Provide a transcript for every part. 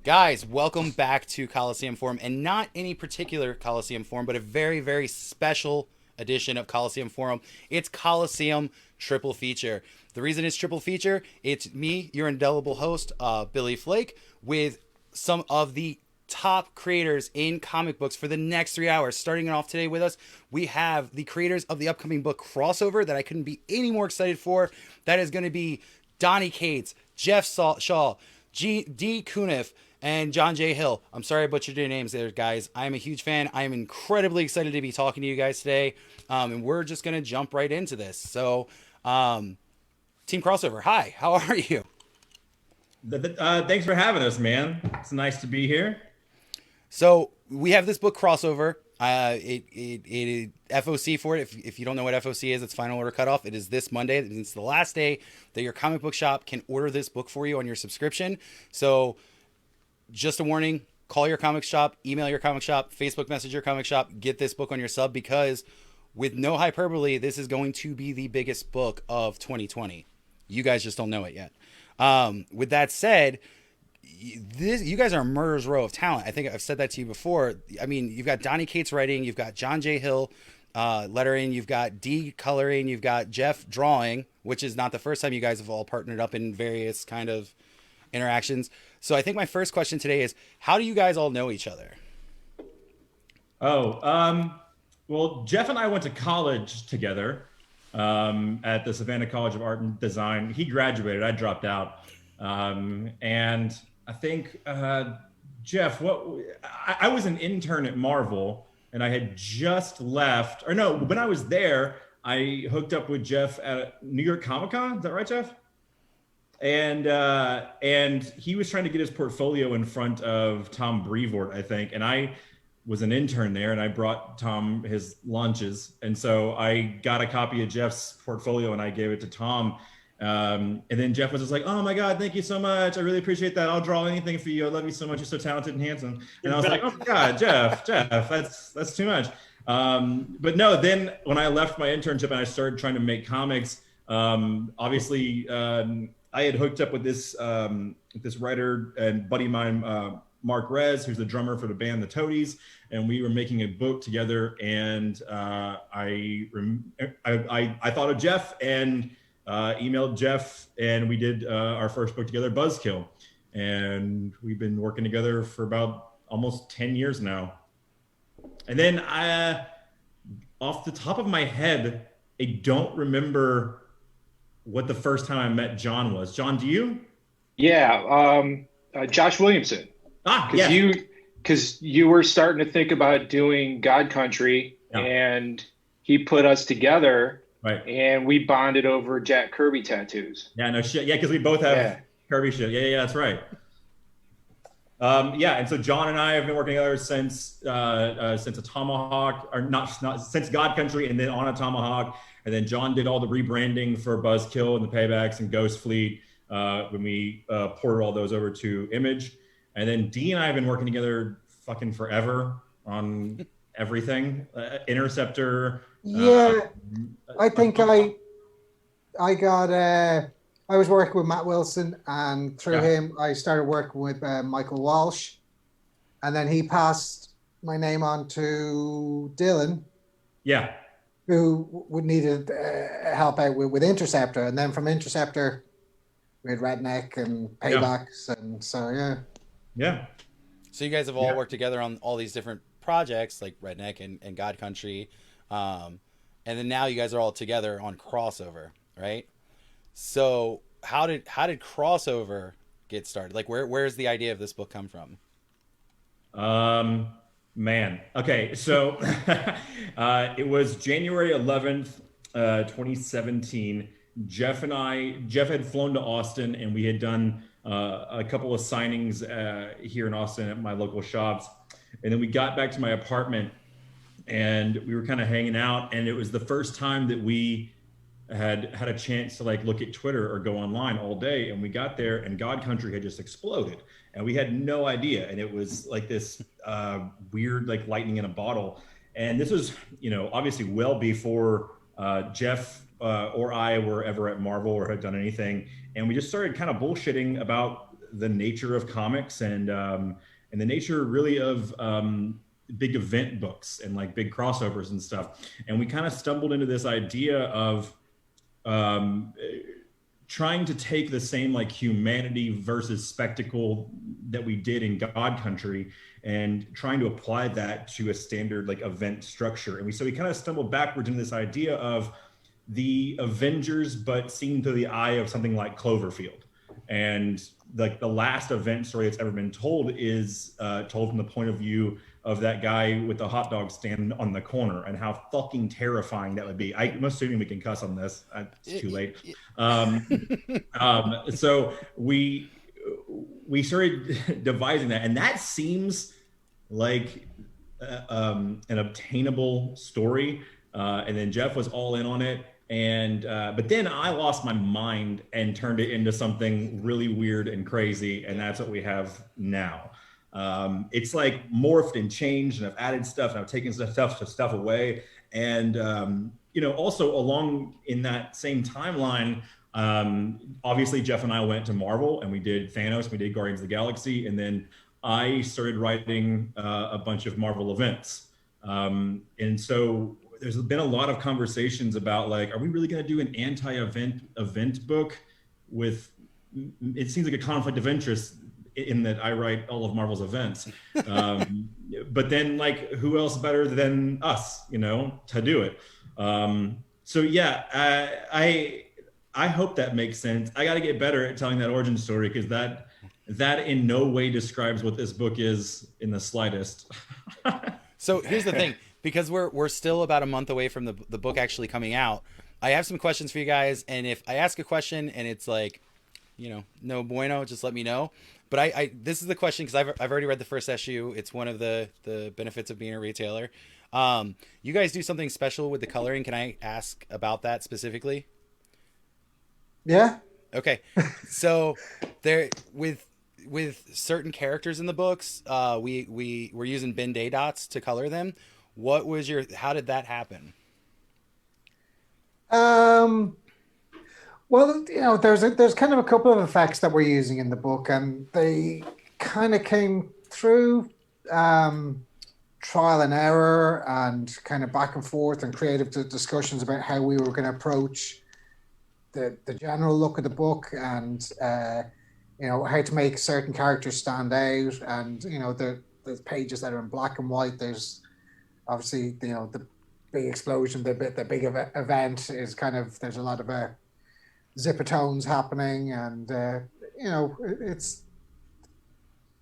Guys, welcome back to Coliseum Forum, and not any particular Coliseum Forum, but a very, very special edition of Coliseum Forum. It's Coliseum Triple Feature. The reason it's triple feature, it's me, your indelible host, Billy Flake, with some of the top creators in comic books for the next 3 hours. Starting it off today with us, we have the creators of the upcoming book Crossover that I couldn't be any more excited for. That is going to be Donny Cates, Geoff Shaw, Dee Cunnliffe, and John J. Hill. I'm sorry I butchered your names there, guys. I'm a huge fan. I am incredibly excited to be talking to you guys today. And we're just going to jump right into this. So, Team Crossover, hi, how are you? Thanks for having us, man. It's nice to be here. So, we have this book Crossover. It FOC for it. If you don't know what FOC is, it's final order cutoff. It is this Monday. It's the last day that your comic book shop can order this book for you on your subscription. So, just a warning, call your comic shop, email your comic shop, Facebook message your comic shop, get this book on your sub, because with no hyperbole, this is going to be the biggest book of 2020. You guys just don't know it yet. With that said, you guys are a murderer's row of talent. I think I've said that to you before. I mean, you've got Donny Cates writing, you've got John J. Hill lettering, you've got Dee coloring, you've got Geoff drawing, which is not the first time you guys have all partnered up in various kind of interactions. So I think my first question today is, how do you guys all know each other? Well, Geoff and I went to college together at the Savannah College of Art and Design. He graduated, I dropped out. And I think, Geoff, I was an intern at Marvel and I had just left, or no, when I was there, I hooked up with Geoff at New York Comic Con. Is that right, Geoff? And he was trying to get his portfolio in front of Tom Brevoort, I think, and I was an intern there, and I brought Tom his lunches, and so I got a copy of Geoff's portfolio and I gave it to Tom, and then Geoff was just like, "Oh my God, thank you so much! I really appreciate that. I'll draw anything for you. I love you so much. You're so talented and handsome." And I was like, "Oh my God, Geoff, that's too much." But no, then when I left my internship and I started trying to make comics, obviously. I had hooked up with this writer and buddy of mine, Mark Rez, who's the drummer for the band The Toadies, and we were making a book together. And I thought of Geoff and emailed Geoff, and we did our first book together, Buzzkill, and we've been working together for about almost 10 years now. And then off the top of my head, I don't remember what the first time I met John was. John, do you? Yeah, Josh Williamson. Yeah. Because you were starting to think about doing God Country, Yeah. and he put us together, Right. and we bonded over Jack Kirby tattoos. Yeah, no shit. Yeah, because we both have Kirby shit. Yeah, that's right. Yeah, and so John and I have been working together since a Tomahawk, or not since God Country, and then on a Tomahawk. And then John did all the rebranding for Buzzkill and the Paybacks and Ghost Fleet when we ported all those over to Image. And then Dee and I have been working together fucking forever on everything. Interceptor. Yeah, I think I got I was working with Matt Wilson, and through him I started working with Michael Walsh, and then he passed my name on to Dylan. Yeah. Who would needed help out with Interceptor, and then from Interceptor we had Redneck and Paybacks, and so yeah. So you guys have all worked together on all these different projects like Redneck and God Country, and then now you guys are all together on Crossover, right? So how did Crossover get started? Like where's the idea of this book come from? Man. Okay. So it was January 11th, 2017. Geoff had flown to Austin, and we had done a couple of signings here in Austin at my local shops. And then we got back to my apartment and we were kind of hanging out. And it was the first time that we had a chance to like look at Twitter or go online all day. And we got there and God Country had just exploded. And we had no idea. And it was like this weird, like lightning in a bottle. And this was, obviously well before Geoff or I were ever at Marvel or had done anything. And we just started kind of bullshitting about the nature of comics and the nature really of big event books and like big crossovers and stuff. And we kind of stumbled into this idea of trying to take the same like humanity versus spectacle that we did in God Country and trying to apply that to a standard like event structure. And so we kind of stumbled backwards into this idea of the Avengers, but seen through the eye of something like Cloverfield. And like the last event story that's ever been told is told from the point of view of that guy with the hot dog stand on the corner, and how fucking terrifying that would be. I'm assuming we can cuss on this. It's too late. So we started devising that, and that seems like an obtainable story. And then Geoff was all in on it. And but then I lost my mind and turned it into something really weird and crazy, and that's what we have now. It's like morphed and changed, and I've added stuff, and I've taken stuff away. And you know, also along in that same timeline, obviously Geoff and I went to Marvel, and we did Thanos, we did Guardians of the Galaxy, and then I started writing a bunch of Marvel events. And so there's been a lot of conversations about like, are we really going to do an anti-event book with, it seems like a conflict of interest in that I write all of Marvel's events. But then like, who else better than us, you know, to do it? So yeah, I hope that makes sense. I got to get better at telling that origin story, because that in no way describes what this book is in the slightest. So here's the thing, because we're still about a month away from the book actually coming out, I have some questions for you guys. And if I ask a question and it's like, you know, no bueno, just let me know. But I this is the question, because I've already read the first issue. It's one of the benefits of being a retailer. You guys do something special with the coloring. Can I ask about that specifically? Yeah. Okay. So there with certain characters in the books, we're using Ben Day dots to color them. How did that happen? Well, you know, there's kind of a couple of effects that we're using in the book, and they kind of came through trial and error and kind of back and forth and creative discussions about how we were going to approach the general look of the book, and you know, how to make certain characters stand out. And you know, the pages that are in black and white, there's obviously, you know, the big explosion, the big event is kind of, there's a lot of zipper tones happening, and you know,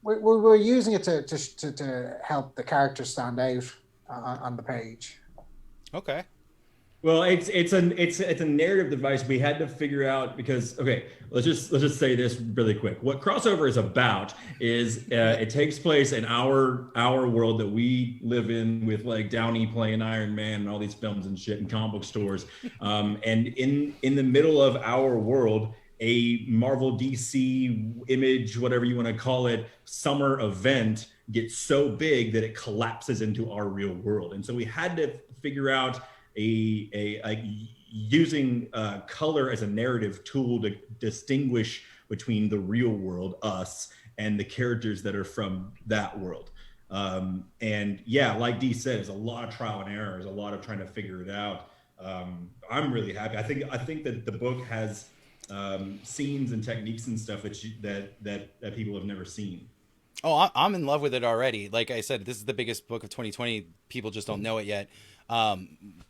we're using it to help the characters stand out on the page. Okay. Well, it's a narrative device we had to figure out, because okay, let's just say this really quick. What crossover is about is it takes place in our world that we live in, with like Downey playing Iron Man and all these films and shit in comic book stores. And in the middle of our world, a Marvel DC Image, whatever you want to call it, summer event gets so big that it collapses into our real world. And so we had to figure out using color as a narrative tool to distinguish between the real world, us, and the characters that are from that world. And yeah, like Dee said, there's a lot of trial and error. There's a lot of trying to figure it out. I'm really happy. I think that the book has scenes and techniques and stuff that people have never seen. Oh, I'm in love with it already. Like I said, this is the biggest book of 2020. People just don't know it yet.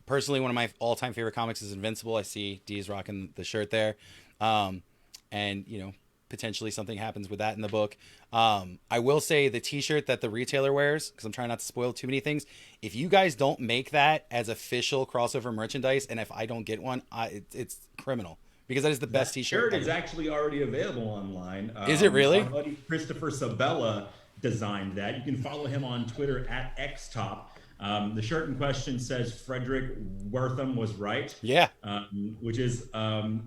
Personally, one of my all-time favorite comics is Invincible. I see Dee's rocking the shirt there. And, you know, potentially something happens with that in the book. I will say the t-shirt that the retailer wears, because I'm trying not to spoil too many things, if you guys don't make that as official crossover merchandise, and if I don't get one, it's criminal. Because that is the best t-shirt. Shirt is actually already available online. Is it really? Our buddy Christopher Sabella designed that. You can follow him on Twitter at XTop. The shirt in question says Frederick Wortham was right. Yeah. Which is a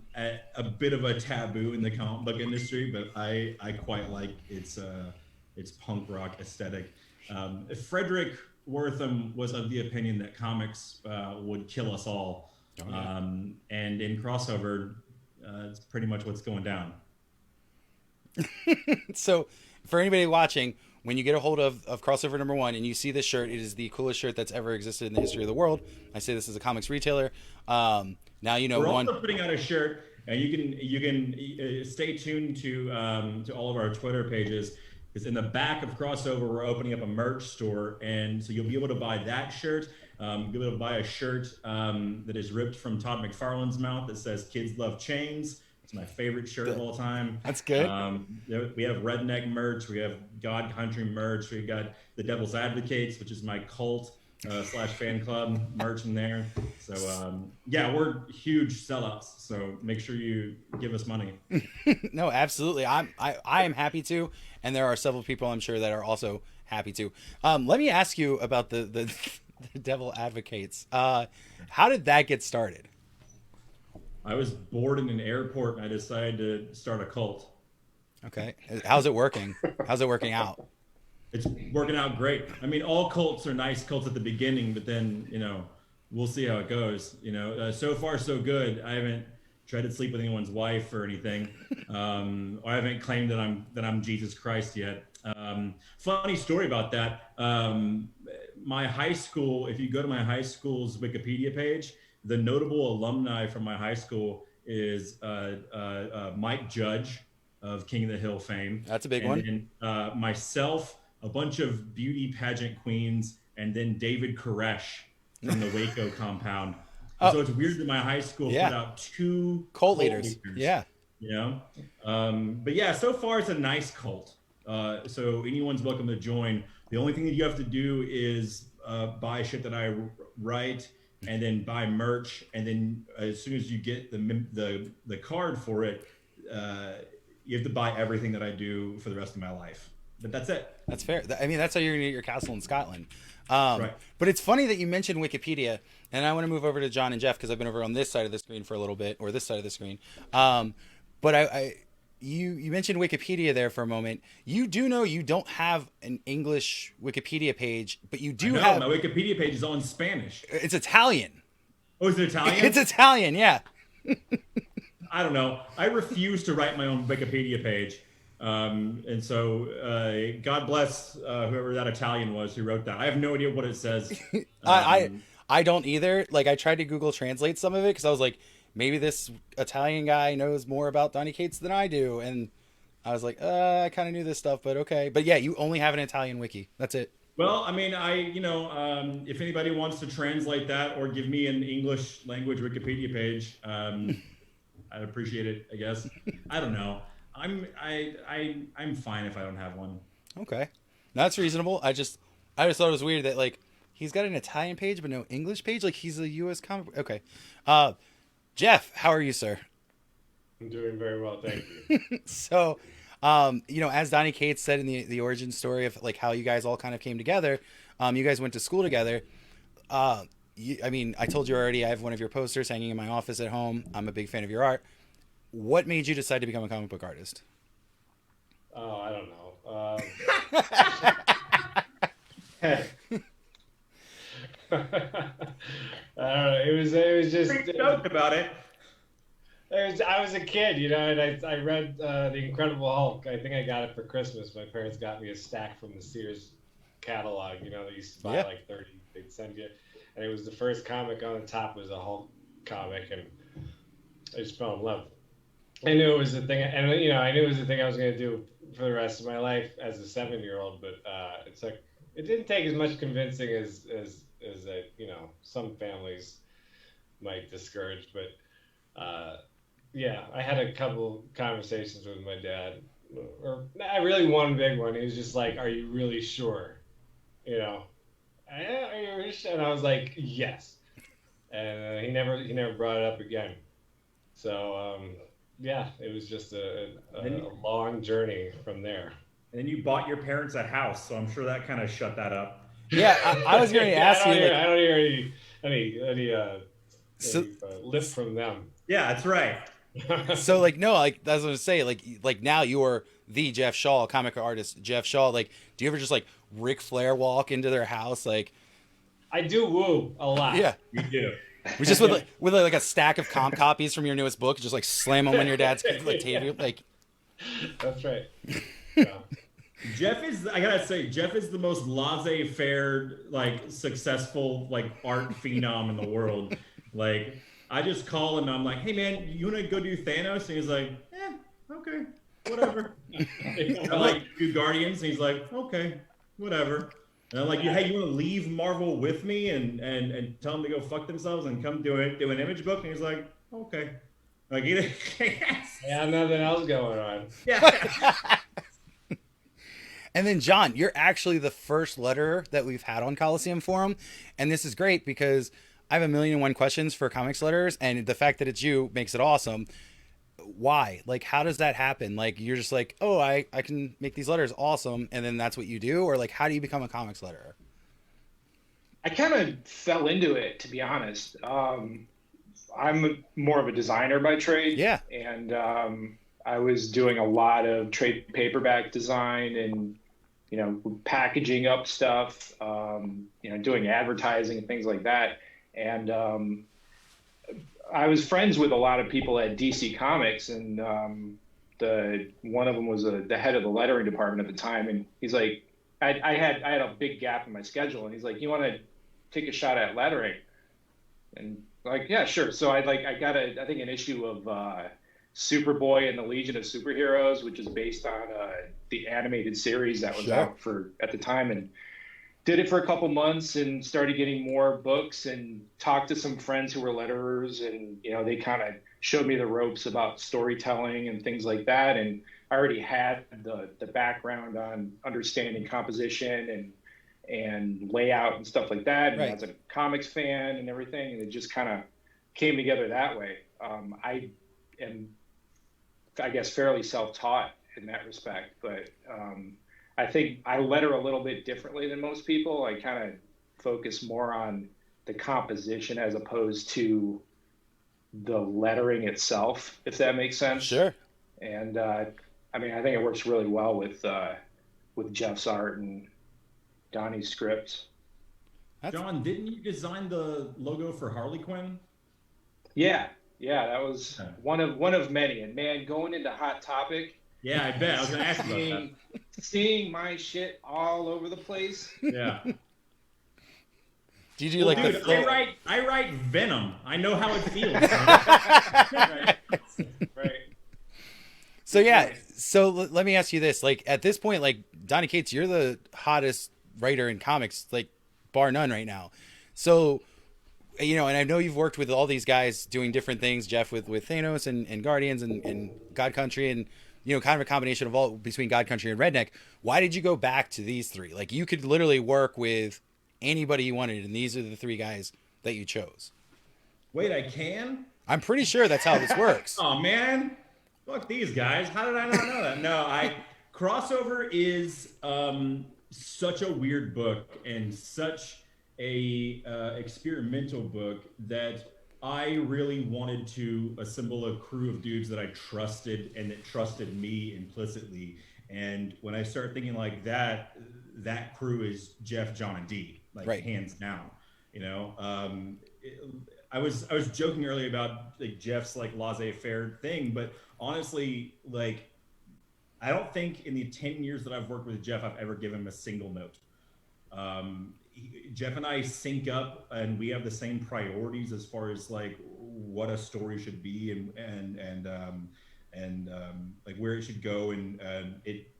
bit of a taboo in the comic book industry, but I quite like its punk rock aesthetic. Frederick Wortham was of the opinion that comics would kill us all. Oh, yeah. And in crossover, it's pretty much what's going down. So for anybody watching, when you get a hold of crossover number 1 and you see this shirt, it is the coolest shirt that's ever existed in the history of the world. I say this as a comics retailer. Now you know We're one. also putting out a shirt, and you can stay tuned to all of our Twitter pages. Because in the back of Crossover, we're opening up a merch store, and so you'll be able to buy that shirt. You'll be able to buy a shirt that is ripped from Todd McFarlane's mouth that says "Kids Love Chains." It's my favorite shirt of all time. That's good. We have redneck merch. We have God Country merch. We got the Devil's Advocates, which is my cult / fan club merch in there. So yeah, we're huge sellouts. So make sure you give us money. No, absolutely. I am happy to, and there are several people I'm sure that are also happy to. Let me ask you about the Devil Advocates. How did that get started? I was bored in an airport and I decided to start a cult. Okay. How's it working? How's it working out? It's working out great. I mean, all cults are nice cults at the beginning, but then, we'll see how it goes. So far so good. I haven't tried to sleep with anyone's wife or anything. Or I haven't claimed that I'm Jesus Christ yet. Funny story about that. My high school, if you go to my high school's Wikipedia page, the notable alumni from my high school is Mike Judge of King of the Hill fame. That's a big one. And myself, a bunch of beauty pageant queens, and then David Koresh from the Waco compound. Oh. So it's weird that my high school put out 2 cult leaders. Yeah. But yeah, so far it's a nice cult. So anyone's welcome to join. The only thing that you have to do is buy shit that I write, and then buy merch, and then as soon as you get the card for it, you have to buy everything that I do for the rest of my life. But that's it. That's fair. I mean, that's how you're gonna get your castle in Scotland. Right. But it's funny that you mentioned Wikipedia, and I want to move over to John and Geoff because I've been over on this side of the screen for a little bit, or this side of the screen. But you mentioned Wikipedia there for a moment. You do know you don't have an English Wikipedia page, but you do have. My Wikipedia page is all in Spanish. It's Italian. Oh, is it Italian? It's Italian, yeah. I don't know. I refuse to write my own Wikipedia page. And so God bless whoever that Italian was who wrote that. I have no idea what it says. I don't either. Like, I tried to Google Translate some of it because I was like, maybe this Italian guy knows more about Donny Cates than I do. And I was like, I kind of knew this stuff, but okay. But yeah, you only have an Italian wiki. That's it. Well, I mean, if anybody wants to translate that or give me an English language Wikipedia page, I'd appreciate it, I guess. I don't know. I'm fine if I don't have one. Okay. That's reasonable. I just thought it was weird that, like, he's got an Italian page but no English page. Like, he's a U.S. comic. Okay. Geoff, how are you, sir? I'm doing very well, thank you. So, as Donny Cates said in the origin story of, like, how you guys all kind of came together, you guys went to school together. I told you already, I have one of your posters hanging in my office at home. I'm a big fan of your art. What made you decide to become a comic book artist? Oh, I don't know. I don't know. It was just. We joked about it. I was a kid, and I read The Incredible Hulk. I think I got it for Christmas. My parents got me a stack from the Sears catalog. They used to buy like 30. They'd send you, and it was the first comic on the top was a Hulk comic, and I just fell in love. I knew it was the thing, and I knew it was the thing I was going to do for the rest of my life as a 7-year-old. But it's like it didn't take as much convincing as some families might discourage. But I had a couple conversations with my dad. Or I really one big one. He was just like, "Are you really sure?" Are you really sure? And I was like, "Yes." And he never brought it up again. So. It was just a long journey from there. And then you bought your parents a house, so I'm sure that kind of shut that up. Yeah, I was going to ask you. I don't hear any lip from them. Yeah, that's right. So, like, no, like, that's what I was saying. Like now you are the Geoff Shaw, comic artist Geoff Shaw. Like, do you ever just, like, Ric Flair walk into their house? Like, I do woo a lot. Yeah. You do. We just with a stack of comp copies from your newest book, just like slam them on your dad's table. Like, That's right. Yeah. Geoff is, I gotta say, Geoff is the most laissez-faire, like, successful, like, art phenom in the world. Like, I just call him and I'm like, hey man, you wanna go do Thanos? And he's like, okay, whatever. And I'm like, do Guardians? And he's like, okay, whatever. And I'm like, hey, you wanna leave Marvel with me and tell them to go fuck themselves and come do an image book? And he's like, okay. Like, Yeah, nothing else going on. yeah. And then, John, you're actually the first letterer that we've had on Coliseum Forum. And this is great because I have 1,000,001 questions for comics letterers. And the fact that it's you makes it awesome. Why? Like, how does that happen? Like, you're just like, oh, I can make these letters awesome. And then that's what you do? Or, like, how do you become a comics letterer? I kind of fell into it, to be honest. I'm more of a designer by trade. Yeah. And I was doing a lot of trade paperback design and, packaging up stuff, doing advertising and things like that. And I was friends with a lot of people at DC Comics, and one of them was the head of the lettering department at the time. And he's like, I had a big gap in my schedule, and he's like, you want to take a shot at lettering? And like, yeah, sure. So I got I think an issue of Superboy and the Legion of Superheroes, which is based on the animated series that was out at the time, and did it for a couple months and started getting more books and talked to some friends who were letterers, and they kind of showed me the ropes about storytelling and things like that. And I already had the background on understanding composition and layout and stuff like that. And I was a comics fan and everything, and it just kind of came together that way. I am, I guess, fairly self-taught in that respect, but I think I letter a little bit differently than most people. I kind of focus more on the composition as opposed to the lettering itself, if that makes sense. Sure. And I think it works really well with Geoff's art and Donnie's scripts. John, didn't you design the logo for Harley Quinn? Yeah, that was one of many. And man, going into Hot Topic. Yeah, I bet. I was going to ask about that. Seeing my shit all over the place. Yeah. Do you do I write Venom. I know how it feels. Right. So yeah, so let me ask you this: like at this point, like Donny Cates, you're the hottest writer in comics, like bar none right now. So, and I know you've worked with all these guys doing different things, Geoff with Thanos and Guardians and God Country, and kind of a combination of all between God Country and Redneck. Why did you go back to these three? Like you could literally work with anybody you wanted, and these are the three guys that you chose. Wait, I can? I'm pretty sure that's how this works. Oh man, fuck these guys. How did I not know that? No, Crossover is such a weird book and such a experimental book that I really wanted to assemble a crew of dudes that I trusted and that trusted me implicitly. And when I start thinking like that crew is Geoff, John, and Dee, hands down. I was joking earlier about like Geoff's like laissez-faire thing, but honestly, like I don't think in the 10 years that I've worked with Geoff, I've ever given him a single note. Geoff and I sync up, and we have the same priorities as far as like what a story should be and like where it should go, and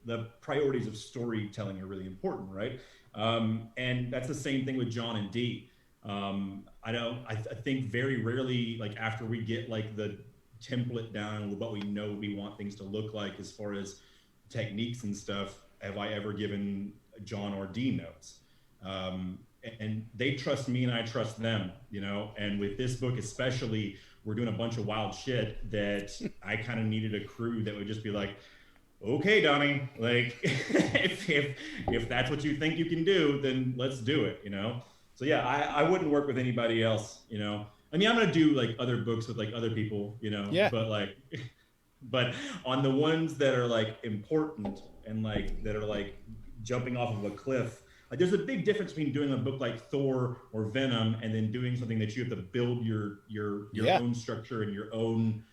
the priorities of storytelling are really important, right? And that's the same thing with John and Dee. I think very rarely, like after we get like the template down with what we know we want things to look like as far as techniques and stuff, have I ever given John or Dee notes. And they trust me and I trust them, and with this book especially, we're doing a bunch of wild shit that I kind of needed a crew that would just be like, okay, Donnie, like if that's what you think you can do, then let's do it, So yeah, I wouldn't work with anybody else, I mean, I'm going to do like other books with like other people, Yeah. but on the ones that are like important and like that are like jumping off of a cliff, like there's a big difference between doing a book like Thor or Venom and then doing something that you have to build your own structure and your own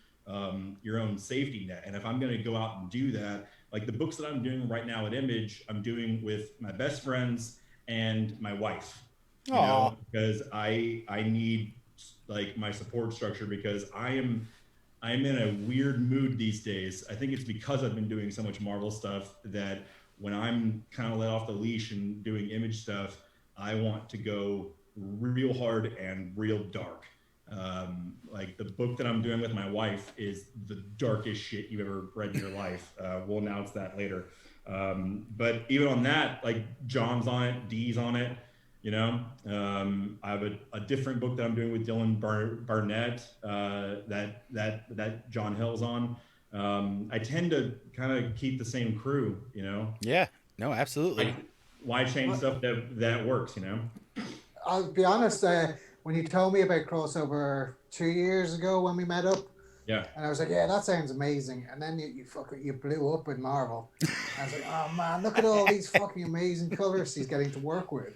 your own safety net. And if I'm going to go out and do that, like the books that I'm doing right now at Image, I'm doing with my best friends and my wife, you know, because I need like my support structure, because I'm in a weird mood these days. I think it's because I've been doing so much Marvel stuff that when I'm kind of let off the leash and doing Image stuff, I want to go real hard and real dark. Like the book that I'm doing with my wife is the darkest shit you've ever read in your life. We'll announce that later. But even on that, like John's on it, Dee's on it, you know. I have a different book that I'm doing with Dylan Barnett that John Hill's on. I tend to kind of keep the same crew, you know. Yeah, no, absolutely. Why change stuff that works, you know? I'll be honest, when you told me about crossover 2 years ago when we met up, yeah, and I was like, yeah, that sounds amazing. And then you blew up with Marvel. I was like, oh man, look at all these fucking amazing colors he's getting to work with.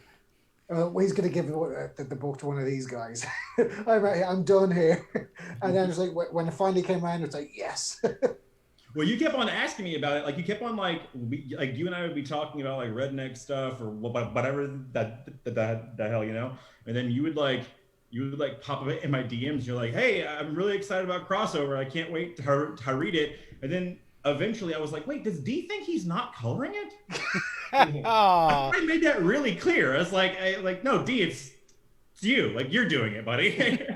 He's going to give the book to one of these guys. I'm done here. And then it's like, when it finally came around, it's like, yes. Well, you kept on asking me about it. Like you kept on like you and I would be talking about like redneck stuff or whatever that hell, you know. And then you would like pop up in my DMs. And you're like, hey, I'm really excited about crossover. I can't wait to read it. And then eventually I was like, wait, does Dee think he's not coloring it? I made that really clear. I was like, no, Dee, it's you. Like you're doing it, buddy.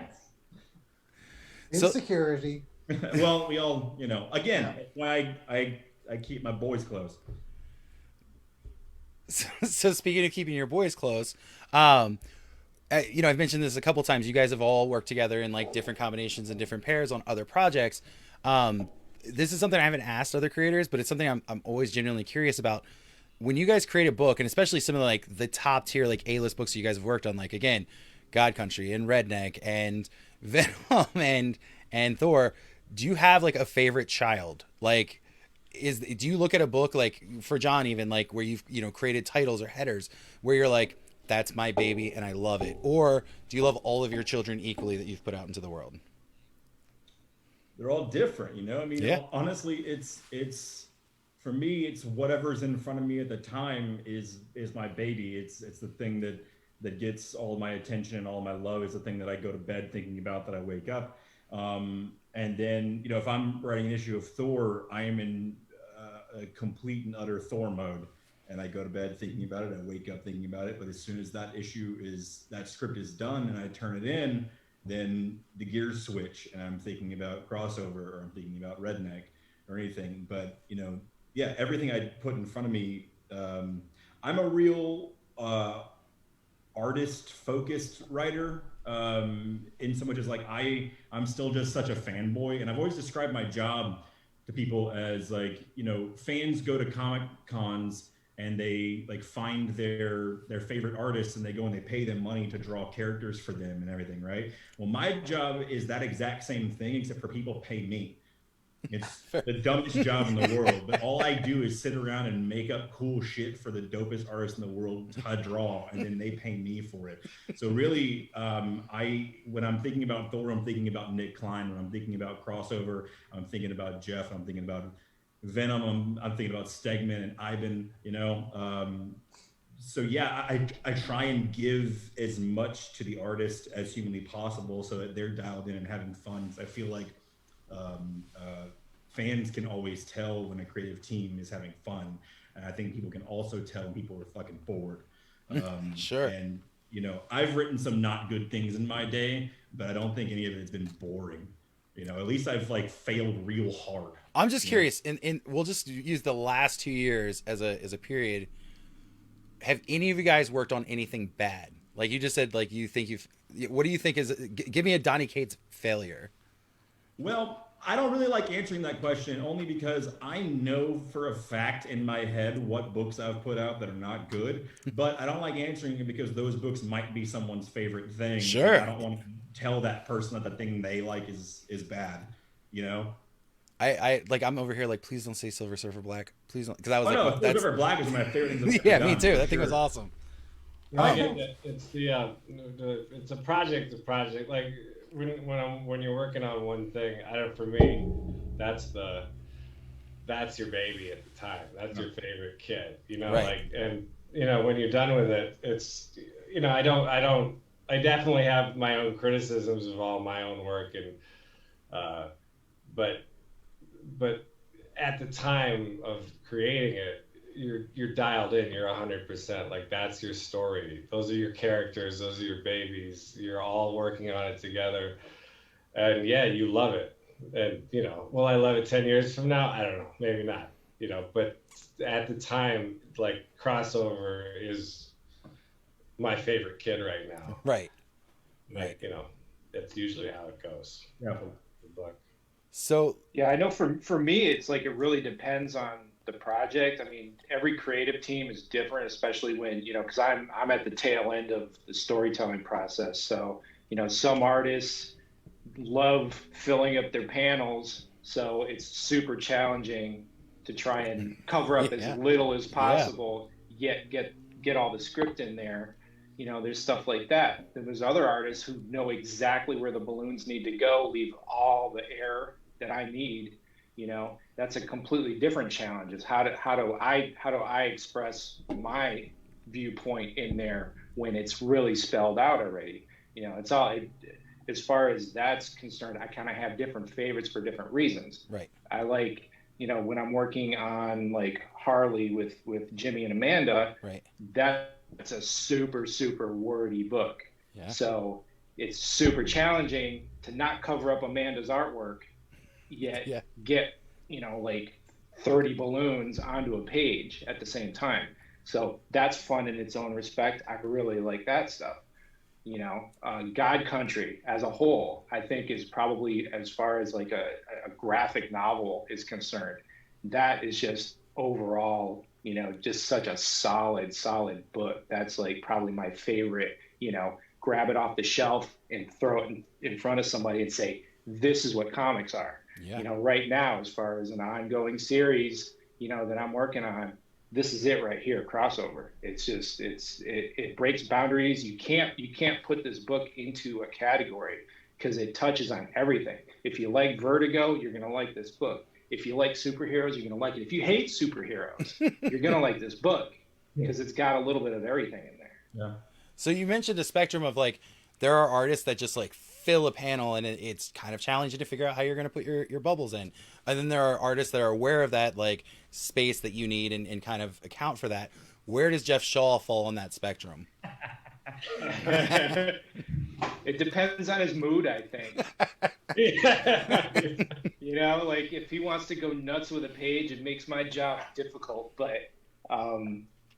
Insecurity. Well, we all, you know, again, why I keep my boys close. So speaking of keeping your boys close, you know, I've mentioned this a couple times. You guys have all worked together in like different combinations and different pairs on other projects. This is something I haven't asked other creators, but it's something I'm always genuinely curious about. When you guys create a book, and especially some of the, like the top tier like A-list books you guys have worked on, like again, God Country and Redneck and Venom and Thor. Do you have like a favorite child? Like, do you look at a book like for John, even like where you've, you know, created titles or headers where you're like, that's my baby and I love it? Or do you love all of your children equally that you've put out into the world? They're all different, you know? I mean, honestly, it's for me, it's whatever's in front of me at the time is my baby. It's the thing that gets all my attention and all my love. Is the thing that I go to bed thinking about, that I wake up. And then, you know, if I'm writing an issue of Thor, I am in a complete and utter Thor mode. And I go to bed thinking about it. I wake up thinking about it. But as soon as that script is done and I turn it in, then the gears switch and I'm thinking about crossover or I'm thinking about Redneck or anything. But, you know, yeah, everything I put in front of me, I'm a real artist-focused writer. In so much as like I'm still just such a fanboy, and I've always described my job to people as like, you know, fans go to comic cons and they like find their favorite artists and they go and they pay them money to draw characters for them and everything, right? Well, my job is that exact same thing, except for people pay me. It's the dumbest job in the world, but all I do is sit around and make up cool shit for the dopest artists in the world to draw, and then they pay me for it. So really, when I'm thinking about Thor, I'm thinking about Nick Klein. When I'm thinking about crossover, I'm thinking about Geoff. I'm thinking about Venom. I'm thinking about Stegman and Ivan. You know, so yeah, I try and give as much to the artist as humanly possible, so that they're dialed in and having fun. I feel like fans can always tell when a creative team is having fun, and I think people can also tell when people are fucking bored. Sure. And you know, I've written some not good things in my day, but I don't think any of it's been boring. You know, at least I've like failed real hard. I'm just curious, and we'll just use the last 2 years as a period. Have any of you guys worked on anything bad? Like you just said, like you think what do you think is? Give me a Donny Cates failure. Well, I don't really like answering that question, only because I know for a fact in my head what books I've put out that are not good, but I don't like answering it because those books might be someone's favorite thing. Sure. I don't want to tell that person that the thing they like is bad, you know? I'm over here like, please don't say Silver Surfer Black. Please don't, because I was Silver Surfer Black is my favorite thing. Yeah, me too. That thing was awesome. It's it's a project. Like when you're working on one thing, I don't. For me, that's your baby at the time. That's your favorite kid. You know, Right. like, and you know, when you're done with it, it's, you know, I definitely have my own criticisms of all my own work, and but at the time of creating it, you're dialed in. You're 100%. Like, that's your story. Those are your characters. Those are your babies. You're all working on it together, and yeah, you love it. And you know, will I love it 10 years from now? I don't know. Maybe not. You know, but at the time, like, crossover is my favorite kid right now. Right. Like, you know, that's usually how it goes. Yeah. The book. So Yeah, I know for me, it's like it really depends on the project. I mean, every creative team is different, especially when, you know, because I'm at the tail end of the storytelling process. So, you know, some artists love filling up their panels, so it's super challenging to try and cover up as little as possible, yet get all the script in there. You know, there's stuff like that. Then there's other artists who know exactly where the balloons need to go, leave all the air that I need. You know, that's a completely different challenge. Is how do I express my viewpoint in there when it's really spelled out already? You know, it's all. As far as that's concerned, I kind of have different favorites for different reasons. Right. I like, you know, when I'm working on like Harley with Jimmy and Amanda, right. That's a super, super wordy book. Yeah. So it's super challenging to not cover up Amanda's artwork, yet get, you know, like 30 balloons onto a page at the same time. So that's fun in its own respect. I really like that stuff. You know, God Country as a whole, I think, is probably, as far as like a graphic novel is concerned, that is just overall, you know, just such a solid book. That's like probably my favorite. You know, grab it off the shelf and throw it in front of somebody and say, this is what comics are. Yeah. You know, right now, as far as an ongoing series, you know, that I'm working on, this is it right here, crossover. It's just, it breaks boundaries. You can't put this book into a category because it touches on everything. If you like Vertigo, you're going to like this book. If you like superheroes, you're going to like it. If you hate superheroes, you're going to like this book because it's got a little bit of everything in there. Yeah. So you mentioned a spectrum of, like, there are artists that just like fill a panel and it's kind of challenging to figure out how you're going to put your bubbles in. And then there are artists that are aware of that, like, space that you need and kind of account for that. Where does Geoff Shaw fall on that spectrum? It depends on his mood, I think. You know, like if he wants to go nuts with a page, it makes my job difficult, but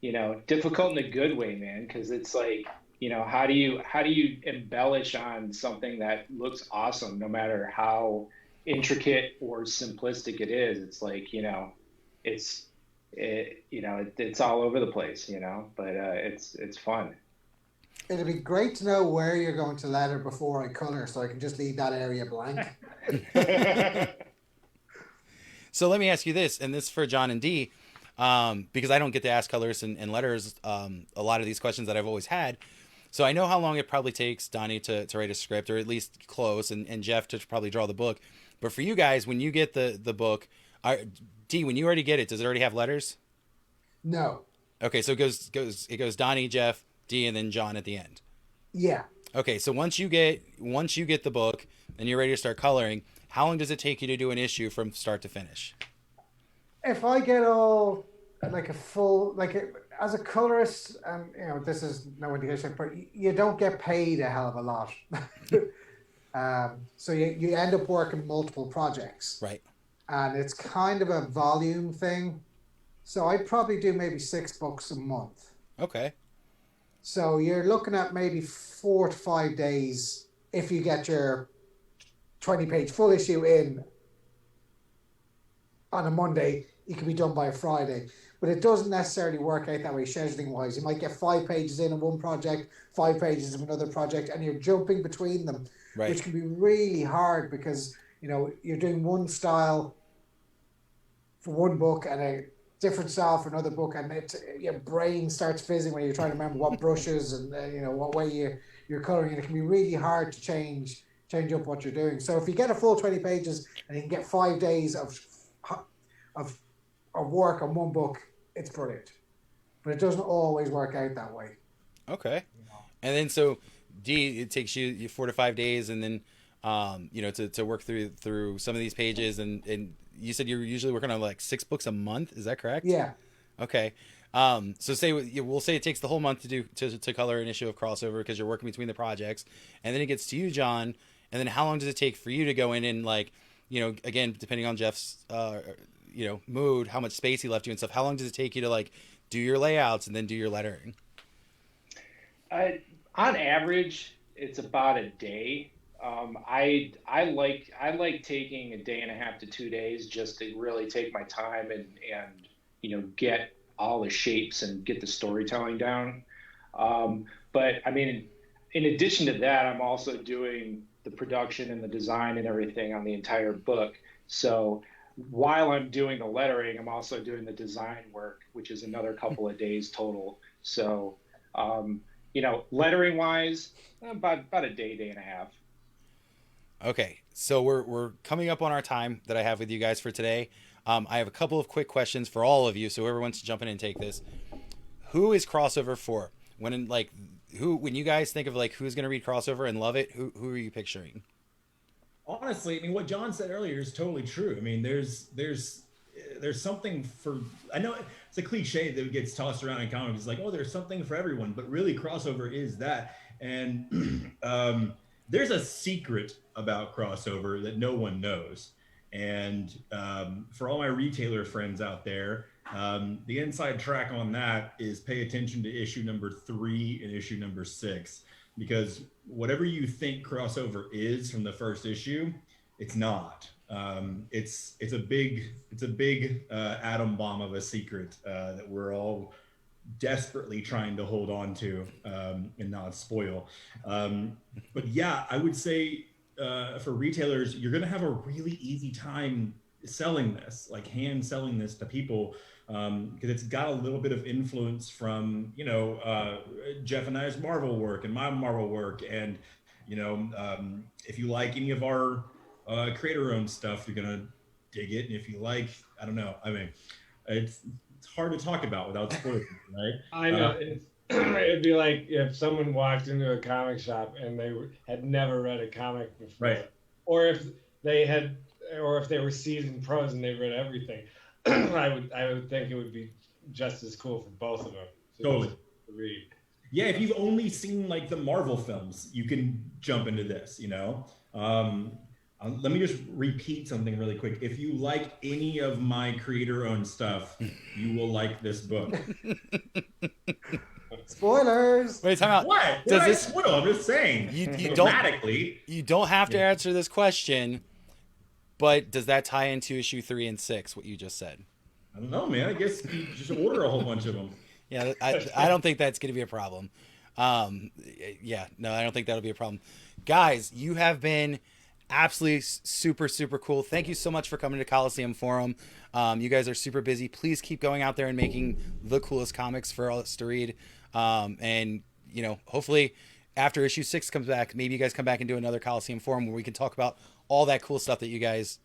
you know, difficult in a good way, man, because it's like, you know, how do you embellish on something that looks awesome no matter how intricate or simplistic it is? It's like, you know, it's all over the place, you know, but it's fun. It'd be great to know where you're going to letter before I color, so I can just leave that area blank. So let me ask you this, and this is for John and Dee, because I don't get to ask colorists and letters a lot of these questions that I've always had. So I know how long it probably takes Donny to write a script, or at least close, and Geoff to probably draw the book. But for you guys, when you get the book, Dee, when you already get it, does it already have letters? No. Okay, so it goes Donny, Geoff, Dee, and then John at the end. Yeah. Okay, so once you get the book and you're ready to start coloring, how long does it take you to do an issue from start to finish? If I get all like a full, as a colorist, and you know, this is no indication, but you don't get paid a hell of a lot. So you end up working multiple projects. Right. And it's kind of a volume thing. So I probably do maybe 6 books a month. Okay. So you're looking at maybe 4 to 5 days if you get your 20-page full issue in on a Monday. It can be done by a Friday. But it doesn't necessarily work out that way scheduling-wise. You might get 5 pages in one project, 5 pages of another project, and you're jumping between them, right, which can be really hard because, you know, you're doing one style for one book and a different style for another book, and your brain starts fizzing when you're trying to remember what brushes and you know, what way you're coloring, and it can be really hard to change change up what you're doing. So if you get a full 20 pages and you can get 5 days of work on one book, it's brilliant. But it doesn't always work out that way. Okay. And then so Dee, it takes you 4 to 5 days, and then to work through some of these pages, and you said you're usually working on like 6 books a month. Is that correct? Yeah. Okay. So we'll say it takes the whole month to do to color an issue of Crossover because you're working between the projects, and then it gets to you, John. And then how long does it take for you to go in and, like, again, depending on Geoff's mood, how much space he left you and stuff, how long does it take you to, like, do your layouts and then do your lettering? On average, it's about a day. I like taking a day and a half to 2 days just to really take my time and get all the shapes and get the storytelling down. But I mean, in addition to that, I'm also doing the production and the design and everything on the entire book. So while I'm doing the lettering, I'm also doing the design work, which is another couple of days total. So, lettering wise, about a day and a half. Okay, so we're coming up on our time that I have with you guys for today. I have a couple of quick questions for all of you, so whoever wants to jump in and take this. Who is Crossover for? When you guys think of, like, who's going to read Crossover and love it, who are you picturing? Honestly, I mean, what John said earlier is totally true. I mean, there's something for, I know it's a cliche that gets tossed around in comics. It's like, oh, there's something for everyone, but really Crossover is that. And there's a secret about Crossover that no one knows. And for all my retailer friends out there, the inside track on that is pay attention to issue number 3 and issue number 6, because whatever you think Crossover is from the first issue, it's not. It's a big atom bomb of a secret that we're all desperately trying to hold on to and not spoil. But yeah, I would say for retailers, you're going to have a really easy time selling this, like hand selling this to people, because it's got a little bit of influence from Geoff and I's Marvel work and my Marvel work, and if you like any of our creator-owned stuff, you're gonna dig it. And if you like, I don't know, I mean, it's hard to talk about without spoiling, right? I know. It'd be like if someone walked into a comic shop and they had never read a comic before, right? Or if they were seasoned pros and they read everything. I would think it would be just as cool for both of them. Totally. To read. Yeah, if you've only seen like the Marvel films, you can jump into this. Let me just repeat something really quick. If you like any of my creator-owned stuff, you will like this book. Spoilers. Wait, time out. What? Does I this spoil? I'm just saying. You don't have to answer this question, but does that tie into issue 3 and 6? What you just said? I don't know, man. I guess you just order a whole bunch of them. Yeah, I don't think that's going to be a problem. I don't think that'll be a problem. Guys, you have been absolutely super, super cool. Thank you so much for coming to Coliseum Forum. You guys are super busy. Please keep going out there and making the coolest comics for us to read. And hopefully after issue 6 comes back, maybe you guys come back and do another Coliseum Forum where we can talk about all that cool stuff that you guys,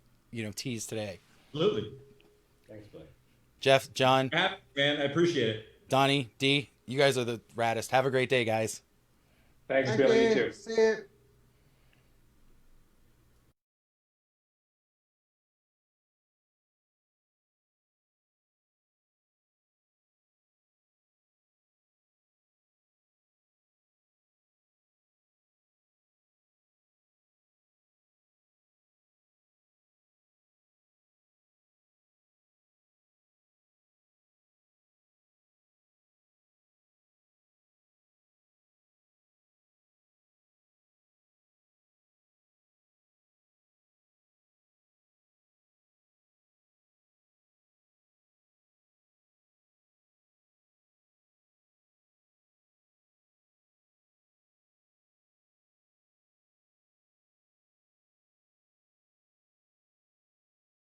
teased today. Absolutely. Thanks, Blake. Geoff, John. Man, I appreciate it. Donnie, Dee, you guys are the raddest. Have a great day, guys. Thanks, Billy. You too. See you.